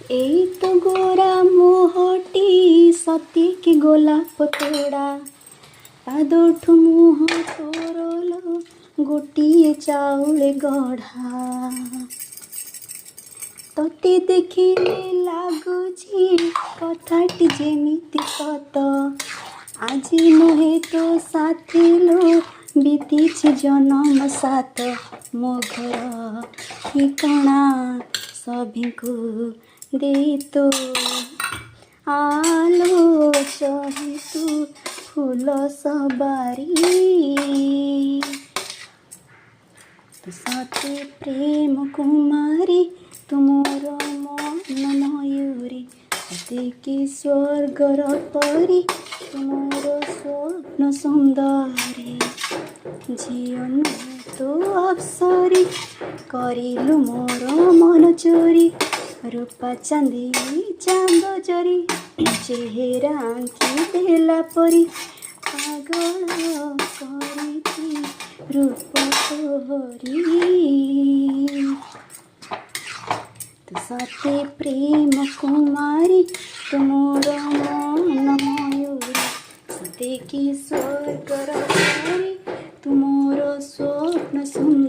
ଏଇ ତ ଗୋରା ମୁହଁଟି ସତେକି ଗୋଲାପ ତୋଡ଼ା ପାଦଠୁ ମୁହଁ ତୋରଲ ଗୋଟିଏ ଚାଉଳେ ଗଢ଼ା ତତେ ଦେଖିଲେ ଲାଗୁଛି କଥାଟି ଯେମିତି ସତ ଆଜି ନୁହେଁ ତୋ ସାଥି ଲୋ ବିତିଛି ଜନମ ସାତ ମୋ ଘର ଠିକଣା ସଭିଙ୍କୁ ଦେଇ ତୁ ଆଲୋ ଚଢ଼ି ତୁ ଫୁଲ ସବାରି ତୁ ସତେ ପ୍ରେମ କୁମାରୀ ତୁମର ମନ ମୟୂରୀ ସତେକି ସ୍ୱର୍ଗର ପରି ତୁମର ସ୍ୱପ୍ନ ସୁନ୍ଦରୀ ଝିଅ ନୁହେଁ ତୁ ଅପ୍ସରୀ କରିଲୁ ମୋର ମନ ଚୋରି ରୂପା ଚାନ୍ଦି ଚାନ୍ଦ ଜରି ଚେହେରା ଆଙ୍କି ଦେଲା ପରି ପାଗଳ କରିଛି ରୂପ ତୋରି ତୁ ସତେ ପ୍ରେମ କୁମାରୀ ତୁମର ମନ ମୟୂରୀ ସତେକି ସ୍ୱର୍ଗର ପରି ତୁମର ସ୍ୱପ୍ନ ସୁନ୍ଦରୀ